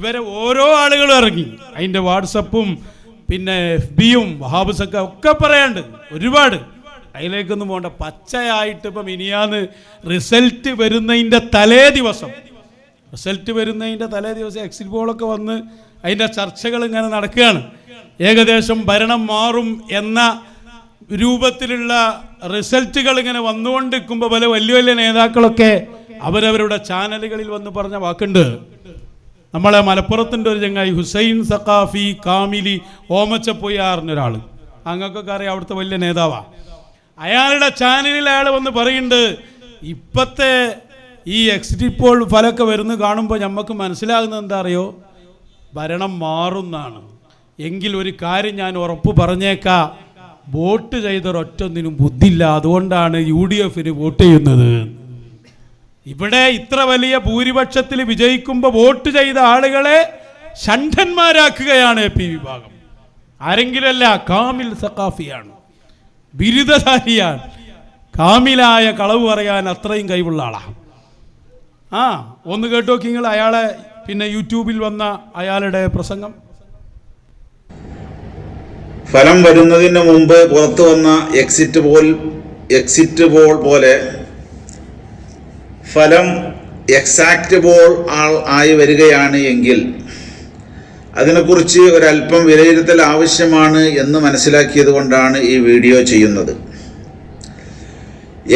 ഇവരെ ഓരോ ആളുകളും ഇറങ്ങി, അതിൻ്റെ വാട്സപ്പും പിന്നെ FBയും വഹാബിസൊക്കെ ഒക്കെ പറയാണ്ട് ഒരുപാട്. അതിലേക്കൊന്നും പോകണ്ട. പച്ചയായിട്ട് ഇപ്പം ഇനിയാന്ന് റിസൾട്ട് വരുന്നതിൻ്റെ തലേ ദിവസം എക്സിറ്റ് പോളൊക്കെ വന്ന് അതിൻ്റെ ചർച്ചകൾ ഇങ്ങനെ നടക്കുകയാണ്. ഏകദേശം ഭരണം മാറും എന്ന രൂപത്തിലുള്ള റിസൾട്ടുകൾ ഇങ്ങനെ വന്നുകൊണ്ടിരിക്കുമ്പോൾ പല വലിയ വലിയ നേതാക്കളൊക്കെ അവരവരുടെ ചാനലുകളിൽ വന്ന് പറഞ്ഞ വാക്കുണ്ട്. നമ്മളെ മലപ്പുറത്തിൻ്റെ ഒരു ചങ്ങായി ഹുസൈൻ സഖാഫി കാമിലി ഓമച്ചപ്പൊയ്യാറിനൊരാൾ, അങ്ങക്കൊക്കെ അറിയാം, അവിടുത്തെ വലിയ നേതാവാണ്. അയാളുടെ ചാനലിൽ അയാൾ വന്ന് പറയുന്നുണ്ട്, ഇപ്പോഴത്തെ ഈ എക്സിറ്റ് പോൾ ഫലമൊക്കെ വരുന്ന കാണുമ്പോൾ നമുക്ക് മനസ്സിലാകുന്നത് എന്താ അറിയോ, ഭരണം മാറുന്നാണ്. എങ്കിൽ ഒരു കാര്യം ഞാൻ ഉറപ്പ് പറഞ്ഞേക്കാം, വോട്ട് ചെയ്തൊരൊറ്റൊന്നിനും ബുദ്ധിയില്ല, അതുകൊണ്ടാണ് UDFന് വോട്ട് ചെയ്യുന്നത്. ഇവിടെ ഇത്ര വലിയ ഭൂരിപക്ഷത്തിൽ വിജയിക്കുമ്പോൾ വോട്ട് ചെയ്ത ആളുകളെ ഷണ്ഡന്മാരാക്കുകയാണ് AP വിഭാഗം. ആരെങ്കിലല്ല, കാമിൽ സഖാഫിയാണ്, ബിരുദധാരിയാണ്, കാമിലായ കളവ് പറയാൻ അത്രയും കഴിവുള്ള ആളാണ്. ഒന്ന് കേട്ടോ നിങ്ങൾ അയാളെ പിന്നെ യൂട്യൂബിൽ വന്ന അയാളുടെ പ്രസംഗം. ഫലം വരുന്നതിന് മുമ്പ് പുറത്തു വന്ന എക്സിറ്റ് പോൾ പോലെ ഫലം എക്സാക്റ്റ് പോൾ ആയി വരികയാണ് എങ്കിൽ അതിനെക്കുറിച്ച് ഒരല്പം വിലയിരുത്തൽ ആവശ്യമാണ് എന്ന് മനസ്സിലാക്കിയത് കൊണ്ടാണ് ഈ വീഡിയോ ചെയ്യുന്നത്.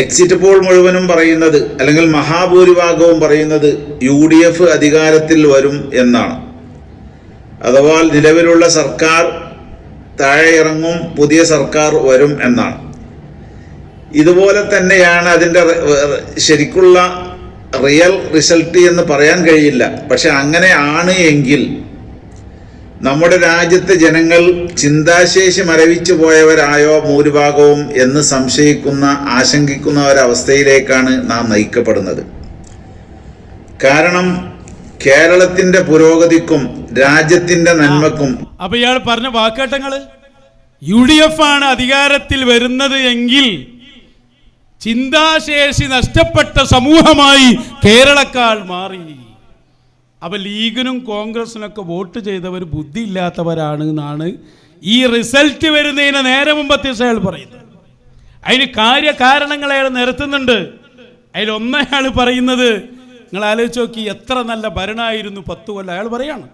എക്സിറ്റ് പോൾ മുഴുവനും പറയുന്നത്, അല്ലെങ്കിൽ മഹാഭൂരിഭാഗവും പറയുന്നത് UDF അധികാരത്തിൽ വരും എന്നാണ്. അഥവാ നിലവിലുള്ള സർക്കാർ താഴെ ഇറങ്ങും, പുതിയ സർക്കാർ വരും എന്നാണ്. ഇതുപോലെ തന്നെയാണ് അതിൻ്റെ ശരിക്കുള്ള റിയൽ റിസൾട്ട് എന്ന് പറയാൻ കഴിയില്ല. പക്ഷെ അങ്ങനെ ആണ് എങ്കിൽ നമ്മുടെ രാജ്യത്തെ ജനങ്ങൾ ചിന്താശേഷി മരവിച്ചു പോയവരായോ ഭൂരിഭാഗവും എന്ന് ആശങ്കിക്കുന്ന ഒരവസ്ഥയിലേക്കാണ് നാം നയിക്കപ്പെടുന്നത്. കാരണം കേരളത്തിന്റെ പുരോഗതിക്കും രാജ്യത്തിന്റെ നന്മക്കും. അപ്പൊ ഇയാൾ പറഞ്ഞ വാക്കേട്ടങ്ങള്, UDF ആണ് അധികാരത്തിൽ വരുന്നത് എങ്കിൽ ചിന്താശേഷി നഷ്ടപ്പെട്ട സമൂഹമായി കേരളക്കാർ മാറി. അപ്പൊ ലീഗിനും കോൺഗ്രസിനൊക്കെ വോട്ട് ചെയ്തവർ ബുദ്ധിയില്ലാത്തവരാണ് എന്നാണ് ഈ റിസൾട്ട് വരുന്നതിന് നേരെ മുമ്പത്തെ അയാൾ പറയുന്നത്. അതിന് കാര്യകാരണങ്ങൾ അയാൾ നിരത്തുന്നുണ്ട്. അതിലൊന്നയാൾ പറയുന്നത്, നിങ്ങൾ ആലോചിച്ച് നോക്കി, എത്ര നല്ല ഭരണമായിരുന്നു 10 കൊല്ലം. അയാൾ പറയാണ്,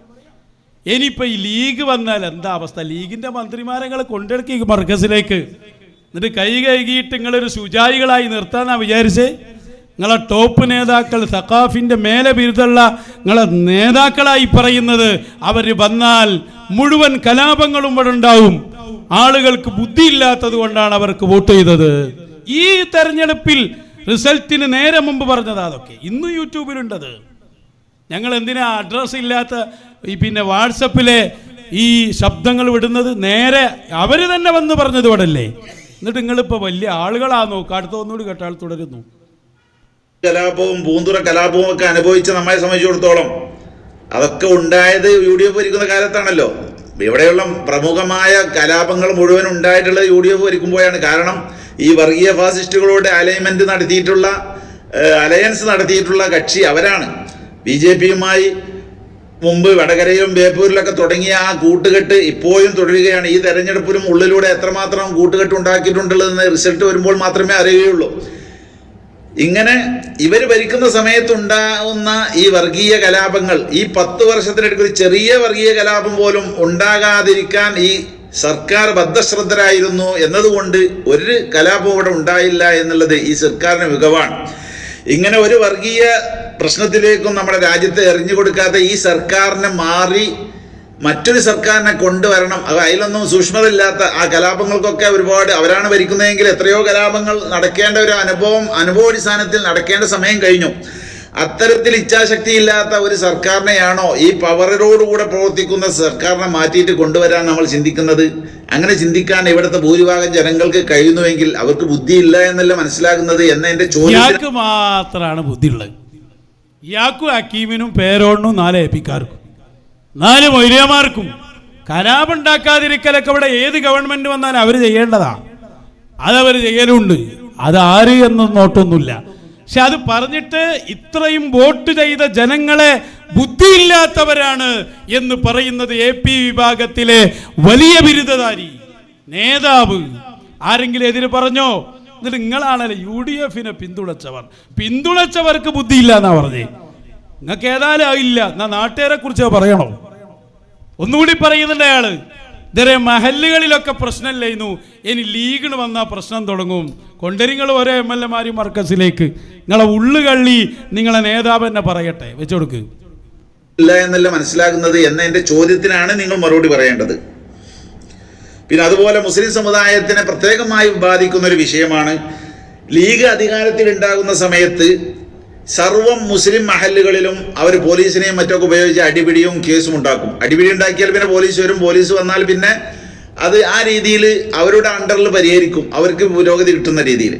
ഇനിയിപ്പോൾ ഈ ലീഗ് വന്നാൽ എന്താ അവസ്ഥ? ലീഗിൻ്റെ മന്ത്രിമാരെ കൊണ്ടെടുക്കുക മർക്കസിലേക്ക്, എന്നിട്ട് കൈ കഴുകിയിട്ട് നിങ്ങളൊരു ശുചായികളായി നിർത്താന്നാ വിചാരിച്ചേ? നിങ്ങളെ ടോപ്പ് നേതാക്കൾ, സഖാഫിൻ്റെ മേലെ ബിരുദമുള്ള നിങ്ങളെ നേതാക്കളായി പറയുന്നത്, അവർ വന്നാൽ മുഴുവൻ കലാപങ്ങളും ഇവിടെ ഉണ്ടാവും, ആളുകൾക്ക് ബുദ്ധിയില്ലാത്തത് കൊണ്ടാണ് അവർക്ക് വോട്ട് ചെയ്തത്. ഈ തെരഞ്ഞെടുപ്പിൽ റിസൾട്ടിന് നേരെ മുമ്പ് പറഞ്ഞത് അതൊക്കെ ഇന്ന് യൂട്യൂബിലുണ്ടത്. ഞങ്ങൾ എന്തിനാ അഡ്രസ്സ് ഇല്ലാത്ത പിന്നെ വാട്സപ്പിലെ ഈ ശബ്ദങ്ങൾ വിടുന്നത്? നേരെ അവർ തന്നെ വന്ന് പറഞ്ഞത് ഇവിടല്ലേ. എന്നിട്ട് നിങ്ങളിപ്പോൾ വലിയ ആളുകളാണോ? അടുത്ത ഒന്നുകൂടി കേട്ടാൽ തുടരുന്നു. കലാപവും പൂന്തുറ കലാപവും ഒക്കെ അനുഭവിച്ച് നമ്മെ സംബന്ധിച്ചിടത്തോളം അതൊക്കെ ഉണ്ടായത് UDF ഭരിക്കുന്ന കാലത്താണല്ലോ. ഇവിടെയുള്ള പ്രമുഖമായ കലാപങ്ങൾ മുഴുവൻ ഉണ്ടായിട്ടുള്ളത് UDF ഭരിക്കുമ്പോഴാണ്. കാരണം ഈ വർഗീയ ഫാസിസ്റ്റുകളോട് അലയൻസ് നടത്തിയിട്ടുള്ള കക്ഷി അവരാണ്. BJPയുമായി മുമ്പ് വടകരയിലും ബേപ്പൂരിലൊക്കെ തുടങ്ങിയ ആ കൂട്ടുകെട്ട് ഇപ്പോഴും തുടരുകയാണ്. ഈ തെരഞ്ഞെടുപ്പിലും ഉള്ളിലൂടെ എത്രമാത്രം കൂട്ടുകെട്ട് ഉണ്ടാക്കിയിട്ടുണ്ടെന്ന് റിസൾട്ട് വരുമ്പോൾ മാത്രമേ അറിയുകയുള്ളൂ. ഇങ്ങനെ ഇവർ ഭരിക്കുന്ന സമയത്തുണ്ടാകുന്ന ഈ വർഗീയ കലാപങ്ങൾ, ഈ 10 വർഷത്തിനിടയ്ക്ക് ചെറിയ വർഗീയ കലാപം പോലും ഉണ്ടാകാതിരിക്കാൻ ഈ സർക്കാർ ബദ്ധശ്രദ്ധരായിരുന്നു എന്നതുകൊണ്ട് ഒരു കലാപവും ഇവിടെ ഉണ്ടായില്ല എന്നുള്ളത് ഈ സർക്കാരിന് മികവാണ്. ഇങ്ങനെ ഒരു വർഗീയ പ്രശ്നത്തിലേക്കും നമ്മുടെ രാജ്യത്തെ എറിഞ്ഞു കൊടുക്കാത്ത ഈ സർക്കാരിനെ മാറി മറ്റൊരു സർക്കാരിനെ കൊണ്ടുവരണം. അതിലൊന്നും സൂക്ഷ്മതയില്ലാത്ത ആ കലാപങ്ങൾക്കൊക്കെ ഒരുപാട് അവരാണ് ഭരിക്കുന്നതെങ്കിൽ എത്രയോ കലാപങ്ങൾ നടക്കേണ്ട ഒരു അനുഭവാടിസ്ഥാനത്തിൽ നടക്കേണ്ട സമയം കഴിഞ്ഞു. അത്തരത്തിൽ ഇച്ഛാശക്തിയില്ലാത്ത ഒരു സർക്കാരിനെയാണോ ഈ പവറോടുകൂടെ പ്രവർത്തിക്കുന്ന സർക്കാരിനെ മാറ്റിയിട്ട് കൊണ്ടുവരാൻ നമ്മൾ ചിന്തിക്കുന്നത്? അങ്ങനെ ചിന്തിക്കാൻ ഇവിടുത്തെ ഭൂരിഭാഗം ജനങ്ങൾക്ക് കഴിയുന്നുവെങ്കിൽ അവർക്ക് ബുദ്ധിയില്ല എന്നല്ല മനസ്സിലാകുന്നത് എന്നതിന്റെ ചോദ്യം മാത്രമാണ് ബുദ്ധിയുള്ളത്. ഇയാൾക്കും ഹക്കീമിനും പേരോണിനും 4 ഏപ്പിക്കാർക്കും 4 മൊയ്ലിയമാർക്കും കലാപം ഉണ്ടാക്കാതിരിക്കലൊക്കെ ഇവിടെ ഏത് ഗവൺമെന്റ് വന്നാലും അവർ ചെയ്യേണ്ടതാ. അതവർ ചെയ്യലുണ്ട്. അത് ആര് എന്നും നോട്ടൊന്നുമില്ല. പക്ഷെ അത് പറഞ്ഞിട്ട് ഇത്രയും വോട്ട് ചെയ്ത ജനങ്ങളെ ബുദ്ധിയില്ലാത്തവരാണ് എന്ന് പറയുന്നത് AP വിഭാഗത്തിലെ വലിയ ബിരുദധാരി നേതാവ്. ആരെങ്കിലും എതിര് പറഞ്ഞോ? എന്നിട്ട് നിങ്ങളാണല്ലേ UDF-നെ പിന്തുണച്ചവർക്ക് ബുദ്ധിയില്ല എന്നാ പറഞ്ഞേ. നിങ്ങൾക്ക് ഏതായാലും ആയില്ല എന്നാ നാട്ടുകാരെ കുറിച്ച് പറയണോ? ഒന്നുകൂടി പറയുന്നുണ്ട് അയാള്. ഇതേ മഹല്ലുകളിലൊക്കെ പ്രശ്നമില്ലായിരുന്നു, ഇനി ലീഗിന് വന്നാൽ പ്രശ്നം തുടങ്ങും. കൊണ്ടരിങ്ങൾ ഓരോ MLA മർക്കസിലേക്ക്. നിങ്ങളെ ഉള്ളുകള്ളി നിങ്ങളെ നേതാവ് തന്നെ പറയട്ടെ, വെച്ചുകൊടുക്ക്. ഇല്ല എന്നല്ല മനസ്സിലാക്കുന്നത് എന്ന എൻ്റെ ചോദ്യത്തിനാണ് നിങ്ങൾ മറുപടി പറയേണ്ടത്. പിന്നെ അതുപോലെ മുസ്ലിം സമുദായത്തിനെ പ്രത്യേകമായി ബാധിക്കുന്ന ഒരു വിഷയമാണ് ലീഗ് അധികാരത്തിൽ ഉണ്ടാകുന്ന സമയത്ത് സർവം മുസ്ലിം മഹല്ലുകളിലും അവർ പോലീസിനെയും മറ്റൊക്കെ ഉപയോഗിച്ച് അടിപിടിയും കേസും ഉണ്ടാക്കും. അടിപിടി ഉണ്ടാക്കിയാൽ പിന്നെ പോലീസ് വരും, പോലീസ് വന്നാൽ പിന്നെ അത് ആ രീതിയിൽ അവരുടെ അണ്ടറിൽ പരിഹരിക്കും, അവർക്ക് പുരോഗതി കിട്ടുന്ന രീതിയിൽ.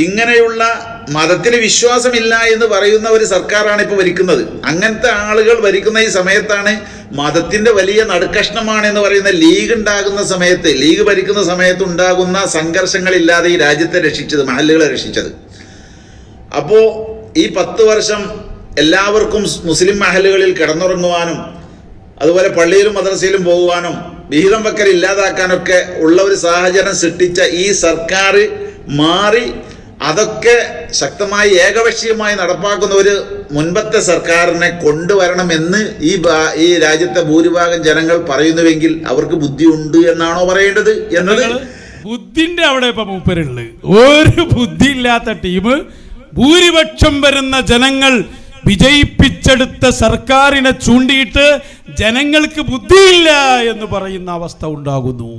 ഇങ്ങനെയുള്ള മതത്തിന് വിശ്വാസമില്ല എന്ന് പറയുന്ന ഒരു സർക്കാരാണ് ഇപ്പോൾ ഭരിക്കുന്നത്. അങ്ങനത്തെ ആളുകൾ ഭരിക്കുന്ന ഈ സമയത്താണ് മതത്തിൻ്റെ വലിയ നടുക്കഷ്ണമാണ് എന്ന് പറയുന്ന ലീഗ് ഉണ്ടാകുന്ന സമയത്ത്, ലീഗ് ഭരിക്കുന്ന സമയത്ത് ഉണ്ടാകുന്ന സംഘർഷങ്ങളില്ലാതെ ഈ രാജ്യത്തെ രക്ഷിച്ചത്, മഹല്ലുകളെ രക്ഷിച്ചത്. അപ്പോൾ ഈ 10 വർഷം എല്ലാവർക്കും മുസ്ലിം മഹല്ലുകളിൽ കിടന്നുറങ്ങുവാനും അതുപോലെ പള്ളിയിലും മദ്രസയിലും പോകുവാനും വിഹിതം വെക്കൽ ഇല്ലാതാക്കാനൊക്കെ ഉള്ള ഒരു സാഹചര്യം സൃഷ്ടിച്ച ഈ സർക്കാർ മാറി അതൊക്കെ ശക്തമായി ഏകപക്ഷീയമായി നടപ്പാക്കുന്ന ഒരു മുൻപത്തെ സർക്കാരിനെ കൊണ്ടുവരണമെന്ന് ഈ രാജ്യത്തെ ഭൂരിഭാഗം ജനങ്ങൾ പറയുന്നുവെങ്കിൽ അവർക്ക് ബുദ്ധിയുണ്ട് എന്നാണോ പറയേണ്ടത് എന്നത്? ബുദ്ധിന്റെ അവിടെ ഇപ്പൊ മൂപ്പരുള്ളത്. ഒരു ബുദ്ധിയില്ലാത്ത ടീം ഭൂരിപക്ഷം വരുന്ന ജനങ്ങൾ വിജയിപ്പിച്ചെടുത്ത സർക്കാരിനെ ചൂണ്ടിയിട്ട് ജനങ്ങൾക്ക് ബുദ്ധിയില്ല എന്ന് പറയുന്ന അവസ്ഥ ഉണ്ടാകുന്നു.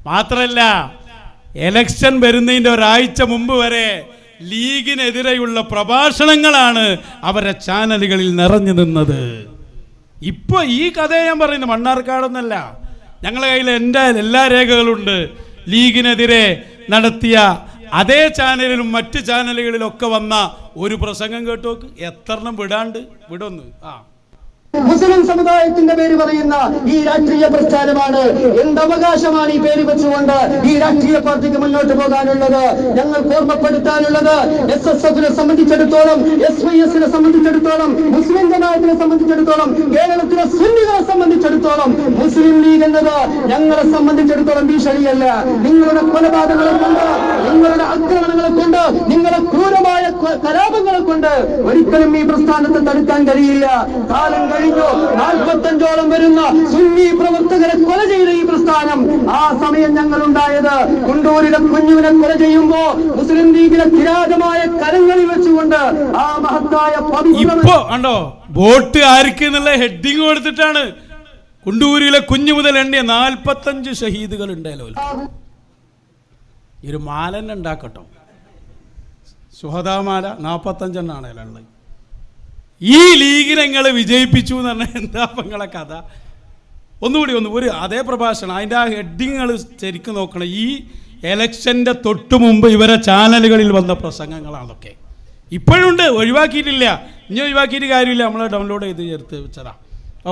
മാത്രല്ല, എലക്ഷൻ വരുന്നതിൻ്റെ ഒരാഴ്ച മുമ്പ് വരെ ലീഗിനെതിരെയുള്ള പ്രഭാഷണങ്ങളാണ് അവരെ ചാനലുകളിൽ നിറഞ്ഞു നിന്നത്. ഇപ്പൊ ഈ കഥ ഞാൻ പറയുന്നത് മണ്ണാർക്കാടൊന്നല്ല, ഞങ്ങളുടെ കയ്യിൽ എൻ്റെ എല്ലാ രേഖകളുണ്ട്. ലീഗിനെതിരെ നടത്തിയ അതേ ചാനലിലും മറ്റ് ചാനലുകളിലൊക്കെ വന്ന ഒരു പ്രസംഗം കേട്ടോക്ക്. എത്രണ്ണം വിടൊന്ന്. മുസ്ലിം സമുദായത്തിന്റെ പേര് പറയുന്ന ഈ രാഷ്ട്രീയ പ്രസ്ഥാനമാണ്. എന്തവകാശമാണ് ഈ പേര് വെച്ചുകൊണ്ട് ഈ രാഷ്ട്രീയ പാർട്ടിക്ക് മുന്നോട്ട് പോകാനുള്ളത്? ഞങ്ങൾക്ക് ഓർമ്മപ്പെടുത്താനുള്ളത്, SSF-നെ സംബന്ധിച്ചിടത്തോളം, SYS-നെ സംബന്ധിച്ചിടത്തോളം, മുസ്ലിം ജമാഅത്തിനെ സംബന്ധിച്ചിടത്തോളം, കേരളത്തിലെ സുന്നികളെ സംബന്ധിച്ചിടത്തോളം മുസ്ലിം ലീഗ് എന്നത് ഞങ്ങളെ സംബന്ധിച്ചിടത്തോളം ഭീഷണിയല്ല. നിങ്ങളുടെ കൊലപാതകങ്ങളെ കൊണ്ട്, നിങ്ങളുടെ ആക്രമണങ്ങളെ കൊണ്ട്, നിങ്ങളുടെ ക്രൂരമായ കലാപങ്ങളെ കൊണ്ട് ഒരിക്കലും ഈ പ്രസ്ഥാനത്തെ തടുക്കാൻ കഴിയില്ല. കാലം 45ഓളം വരുന്ന സുന്നി പ്രവർത്തകരെ കൊല ചെയ്ത ഈ പ്രസ്ഥാനം, ആ സമയം ഞങ്ങൾ ഉണ്ടായത് കുണ്ടൂരിലെ കുഞ്ഞുവിനെ കൊല ചെയ്യുമ്പോ മുസ്ലിം ലീഗിലെ കിരാതമായ കരങ്ങളിൽ വെച്ചുകൊണ്ട് ആ മഹത്തായ ഇപ്പോ കണ്ടോ വോട്ട് ആർക്ക് എന്നുള്ള ഹെഡിങ് കൊടുത്തിട്ടാണ് കുണ്ടൂരിലെ കുഞ്ഞു മുതൽ എണ്ണിയ 45 ഷഹീദുകൾ ഉണ്ടായല്ലോ. ഒരു മാലന്നെ ഉണ്ടാക്കട്ടോ, സുഹദാമാല 45 എണ്ണാണല്ലോ. ഈ ലീഗിനെ നിങ്ങൾ വിജയിപ്പിച്ചു എന്ന് പറഞ്ഞാൽ എന്താ നിങ്ങളെ കഥ? ഒന്നുകൂടി ഒരു അതേ പ്രഭാഷണം, അതിൻ്റെ ആ ഹെഡിങ്ങൾ ശരിക്കും നോക്കണം. ഈ എലക്ഷൻ്റെ തൊട്ട് മുമ്പ് ഇവരെ ചാനലുകളിൽ വന്ന പ്രസംഗങ്ങളാണതൊക്കെ. ഇപ്പോഴുണ്ട്, ഒഴിവാക്കിയിട്ടില്ല. ഇനി ഒഴിവാക്കിയിട്ട് കാര്യമില്ല, നമ്മൾ ഡൗൺലോഡ് ചെയ്ത് ചേർത്ത് വെച്ചതാ.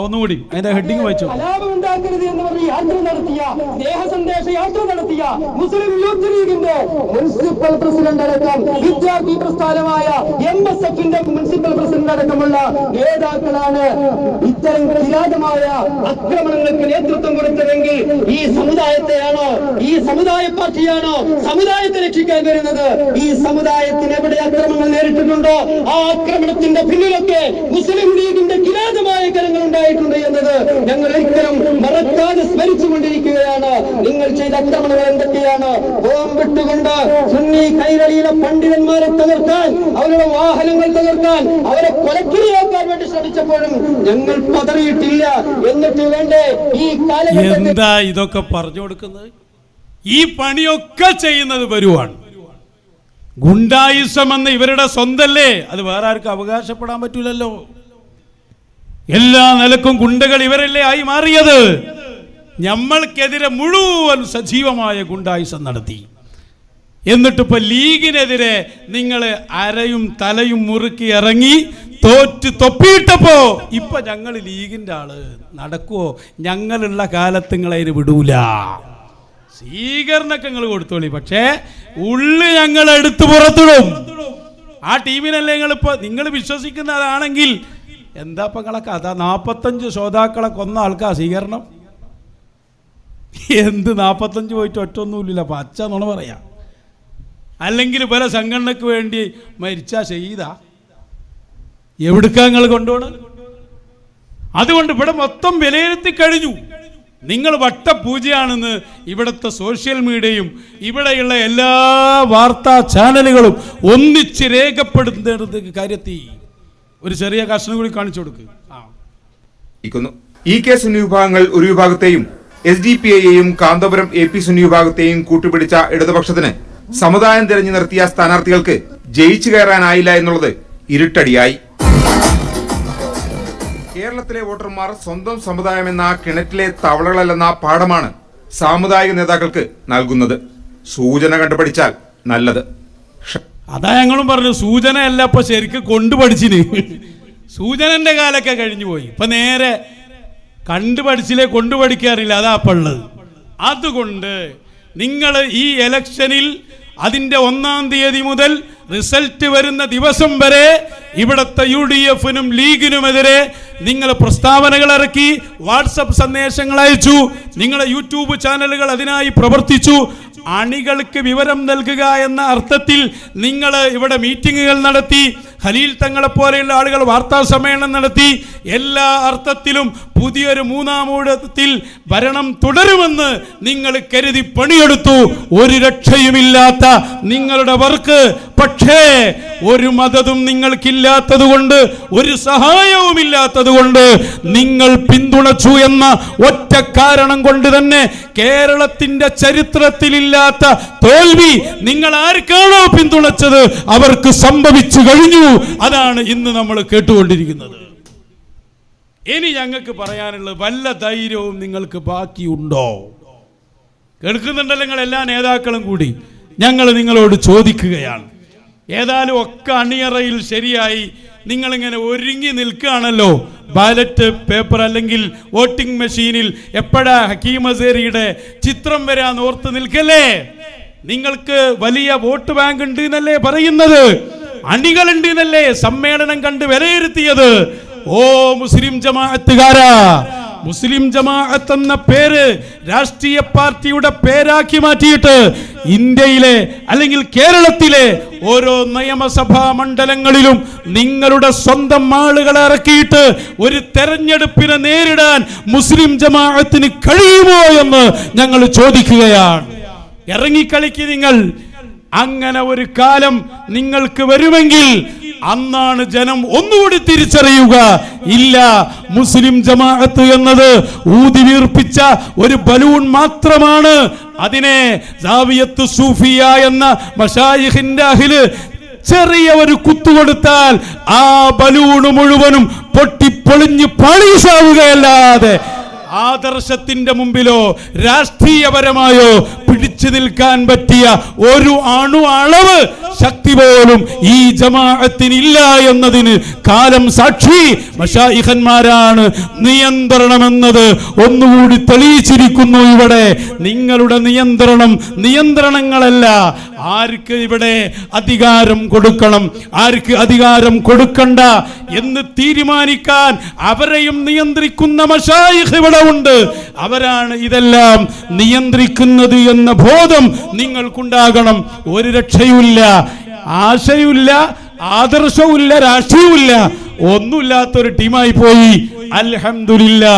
ഒന്നുകൂടി അതിന്റെ ഹെഡിങ് വായിച്ചോ. കലാപം ഉണ്ടാക്കരുത് എന്ന് പറഞ്ഞ് യാത്ര നടത്തിയ, സ്നേഹ സന്ദേശ യാത്ര നടത്തിയ മുസ്ലിം യൂത്ത് ലീഗിന്റെ മുനിസിപ്പൽ പ്രസിഡന്റ് അടക്കം, വിദ്യാർത്ഥി പ്രസ്ഥാനമായ MSF-ന്റെ മുനിസിപ്പൽ പ്രസിഡന്റ് അടക്കമുള്ള നേതാക്കളാണ് ഇത്തരം കിരാതമായ ആക്രമണങ്ങൾക്ക് നേതൃത്വം കൊടുത്തതെങ്കിൽ ഈ സമുദായത്തെയാണോ, ഈ സമുദായ പാർട്ടിയാണോ സമുദായത്തെ രക്ഷിക്കാൻ വരുന്നത്? ഈ സമുദായത്തിന് എവിടെ ആക്രമണങ്ങൾ നേരിട്ടിട്ടുണ്ടോ ആ ആക്രമണത്തിന്റെ പിന്നിലൊക്കെ മുസ്ലിം ലീഗിന്റെ കിരാതമായ കരങ്ങളുണ്ട് എന്നത് ഞങ്ങൾ ഒരിക്കലും മറക്കാതെ സ്മരിച്ചുകൊണ്ടിരിക്കുകയാണ്. നിങ്ങൾ ചെയ്ത ആക്രമണങ്ങൾ എന്തൊക്കെയാണ്? ബോംബിട്ടുകൊണ്ട് സുന്നി കൈരളിയിലെ പണ്ഡിതന്മാരെ തകർക്കാൻ, അവരുടെ വാഹനങ്ങൾ തകർക്കാൻ, അവരെ കൊലക്കിരയാക്കാൻ വേണ്ടി ശ്രമിച്ചപ്പോഴും ഞങ്ങൾ പതറിയിട്ടില്ല. എന്നിട്ട് വേണ്ടേ ഈ കാലഘട്ടത്തിൽ എന്താ ഇതൊക്കെ പറഞ്ഞു കൊടുക്കുന്നത്? ഈ പണിയൊക്കെ ചെയ്യുന്നത് വരുവാണ്. ഗുണ്ടായിസം എന്ന് ഇവരുടെ സ്വന്തല്ലേ, അത് വേറെ ആർക്കും അവകാശപ്പെടാൻ പറ്റൂലല്ലോ. എല്ലാ നിലക്കും ഗുണ്ടകൾ ഇവരല്ലേ ആയി മാറിയത്. നമ്മൾക്കെതിരെ മുഴുവൻ സജീവമായ ഗുണ്ടായിസം നടത്തി. എന്നിട്ടിപ്പോ ലീഗിനെതിരെ നിങ്ങൾ അരയും തലയും മുറുക്കി ഇറങ്ങി തോറ്റ് തൊപ്പിയിട്ടപ്പോ ഇപ്പൊ ഞങ്ങൾ ലീഗിന്റെ ആള് നടക്കുവോ? ഞങ്ങളുള്ള കാലത്ത് നിങ്ങളതിന് വിടൂല. സ്വീകരണമൊക്കെ നിങ്ങൾ കൊടുത്തോളി, പക്ഷേ ഉള്ളു ഞങ്ങൾ എടുത്തു പുറത്തിടും. ആ ടീമിനല്ലേ നിങ്ങൾ വിശ്വസിക്കുന്നതാണെങ്കിൽ എന്താ ഇപ്പം നിങ്ങളെ കഥ? 45 ശ്രോതാക്കളെ കൊന്ന ആൾക്കാ സ്വീകരണം? എന്ത് 45 പോയിട്ട് ഒറ്റൊന്നുമില്ല, പച്ച നുണ പറയാം. അല്ലെങ്കിൽ പല സംഘടനയ്ക്ക് വേണ്ടി മരിച്ച ഷഹീദാ? എവിടുക്കാ നിങ്ങൾ കൊണ്ടുപോകണം? അതുകൊണ്ട് ഇവിടെ മൊത്തം വിലയിരുത്തി കഴിഞ്ഞു. നിങ്ങൾ വട്ടപൂജയാണെന്ന് ഇവിടുത്തെ സോഷ്യൽ മീഡിയയും ഇവിടെയുള്ള എല്ലാ വാർത്താ ചാനലുകളും ഒന്നിച്ച് രേഖപ്പെടുത്തുന്ന കാര്യത്തിൽ ഒരു ചെറിയ കഷ്ണം കൂടി കാണിച്ചു കൊടുക്കുക. ഈ കെ സുന്നി വിഭാഗങ്ങൾ ഒരു വിഭാഗത്തെയും SDPIയെയും കാന്തപുരം AP സുന്നി വിഭാഗത്തെയും കൂട്ടുപിടിച്ച ഇടതുപക്ഷത്തിന് സമുദായം തിരഞ്ഞു നിർത്തിയ സ്ഥാനാർത്ഥികൾക്ക് ജയിച്ചു കയറാനായില്ല എന്നുള്ളത് ഇരുട്ടടിയായി. കേരളത്തിലെ വോട്ടർമാർ സ്വന്തം സമുദായം എന്ന കിണറ്റിലെ തവളകളല്ലെന്ന പാഠമാണ് സാമുദായിക നേതാക്കൾക്ക് നൽകുന്നത്. സൂചന കണ്ടുപഠിച്ചാൽ നല്ലത്. അതാ ഞങ്ങളും പറഞ്ഞു, സൂചനയല്ല ഇപ്പൊ ശരിക്കും കൊണ്ടുപഠിച്ചിന്. സൂചനന്റെ കാലൊക്കെ കഴിഞ്ഞു പോയി. ഇപ്പൊ നേരെ കണ്ടുപഠിച്ചില്ലേ, കൊണ്ടുപഠിക്കാറില്ല. അതാ ഇപ്പൊ ഉള്ളത്. അതുകൊണ്ട് നിങ്ങൾ ഈ ഇലക്ഷനിൽ അതിന്റെ 1-ാം തീയതി മുതൽ റിസൾട്ട് വരുന്ന ദിവസം വരെ ഇവിടുത്തെ UDF-നും ലീഗിനുമെതിരെ നിങ്ങൾ പ്രസ്താവനകൾ ഇറക്കി, വാട്സപ്പ് സന്ദേശങ്ങൾ അയച്ചു, നിങ്ങളെ യൂട്യൂബ് ചാനലുകൾ അതിനായി പ്രവർത്തിച്ചു. അണികൾക്ക് വിവരം നൽകുക എന്ന അർത്ഥത്തിൽ നിങ്ങൾ ഇവിടെ മീറ്റിങ്ങുകൾ നടത്തി, ഖലീൽ തങ്ങളെ പോലെയുള്ള ആളുകൾ വാർത്താ സമ്മേളനം നടത്തി. എല്ലാ അർത്ഥത്തിലും പുതിയൊരു 3-ാം ഊഴത്തിൽ ഭരണം തുടരുമെന്ന് നിങ്ങൾ കരുതി പണിയെടുത്തു. ഒരു രക്ഷയുമില്ലാത്ത നിങ്ങളുടെ വർക്ക്. പക്ഷേ ഒരു മദതും നിങ്ങൾക്കില്ലാത്തത് കൊണ്ട്, ഒരു സഹായവും ഇല്ലാത്തത് കൊണ്ട് നിങ്ങൾ പിന്തുണച്ചു എന്ന ഒറ്റ കാരണം കൊണ്ട് തന്നെ കേരളത്തിന്റെ ചരിത്രത്തിലില്ലാത്ത തോൽവി നിങ്ങൾ ആർക്കാണോ പിന്തുണച്ചത് അവർക്ക് സംഭവിച്ചു കഴിഞ്ഞു. അതാണ് ഇന്ന് നമ്മൾ കേട്ടുകൊണ്ടിരിക്കുന്നത്. ഇനി ഞങ്ങൾക്ക് പറയാനുള്ളത്, വല്ല ധൈര്യവും നിങ്ങൾക്ക് ബാക്കിയുണ്ടോ? കേൾക്കുന്നുണ്ടല്ലോ നിങ്ങൾ എല്ലാ നേതാക്കളും കൂടി. ഞങ്ങൾ നിങ്ങളോട് ചോദിക്കുകയാണ്. ഏതായാലും ഒക്കെ അണിയറയിൽ ശരിയായി നിങ്ങളിങ്ങനെ ഒരുങ്ങി നിൽക്കുകയാണല്ലോ. ബാലറ്റ് പേപ്പർ അല്ലെങ്കിൽ വോട്ടിംഗ് മെഷീനിൽ എപ്പോഴാ ഹക്കീം അസേരിയുടെ ചിത്രം വരാൻ ഓർത്ത് നിൽക്കല്ലേ? നിങ്ങൾക്ക് വലിയ വോട്ട് ബാങ്ക് ഉണ്ട് എന്നല്ലേ പറയുന്നത്? അണികളുണ്ട് എന്നല്ലേ സമ്മേളനം കണ്ട് വിലയിരുത്തിയത്? ഓ മുസ്ലിം ജമാഅത്തുകാരാ, മുസ്ലിം ജമാഅത്ത് എന്ന പേര് രാഷ്ട്രീയ പാർട്ടിയുടെ പേരാക്കി മാറ്റിയിട്ട് ഇന്ത്യയിലെ അല്ലെങ്കിൽ കേരളത്തിലെ ഓരോ നിയമസഭാ മണ്ഡലങ്ങളിലും നിങ്ങളുടെ സ്വന്തം ആളുകളെ ഇറക്കിയിട്ട് ഒരു തെരഞ്ഞെടുപ്പിനെ നേരിടാൻ മുസ്ലിം ജമാഅത്തിന് കഴിയുമോ എന്ന് ഞങ്ങൾ ചോദിക്കുകയാണ്. ഇറങ്ങിക്കളിക്ക് നിങ്ങൾ. അങ്ങനെ ഒരു കാലം നിങ്ങൾക്ക് വരുമെങ്കിൽ അന്നാണ് ജനം ഒന്നുകൂടി തിരിച്ചറിയുക, ഇല്ല, മുസ്ലിം ജമാഅത്ത് എന്നത് ഊതി വീർപ്പിച്ച ഒരു ബലൂൺ മാത്രമാണ്. അതിനെ സാവിയത്ത് സൂഫിയ എന്ന മശായിഖിന്റെ അഹില് ചെറിയ ഒരു കുത്തുകൊടുത്താൽ ആ ബലൂണ് മുഴുവനും പൊട്ടിപ്പൊളിഞ്ഞ് പാളീസാവുകയല്ലാതെ ആദർശത്തിന്റെ മുമ്പിലോ രാഷ്ട്രീയപരമായോ പിടിച്ചു നിൽക്കാൻ പറ്റിയ ഒരു അണു അളവ് ശക്തി പോലും ഈ ജമാഅത്തിനില്ല എന്നതിന് കാലം സാക്ഷി. മശായിഖന്മാരാണ്. നിയന്ത്രണമെന്നത് ഒന്നുകൂടി തെളിയിച്ചിരിക്കുന്നു. ഇവിടെ നിങ്ങളുടെ നിയന്ത്രണങ്ങളല്ല. ആർക്ക് ഇവിടെ അധികാരം കൊടുക്കണം, ആർക്ക് അധികാരം കൊടുക്കണ്ട എന്ന് തീരുമാനിക്കാൻ അവരെയും നിയന്ത്രിക്കുന്ന മശായിഖ് ഇവിടെ ഉണ്ട്. അവരാണ് ഇതെല്ലാം നിയന്ത്രിക്കുന്നത് എന്ന ബോധം നിങ്ങൾക്കുണ്ടാകണം. ഒരു രക്ഷയുമില്ല, ആശയുമില്ല, ആദർശവുമില്ല, രാഷ്ട്രീയവുമില്ല, ഒന്നുമില്ലാത്തൊരു ടീമായി പോയി. അൽഹംദുലില്ലാ.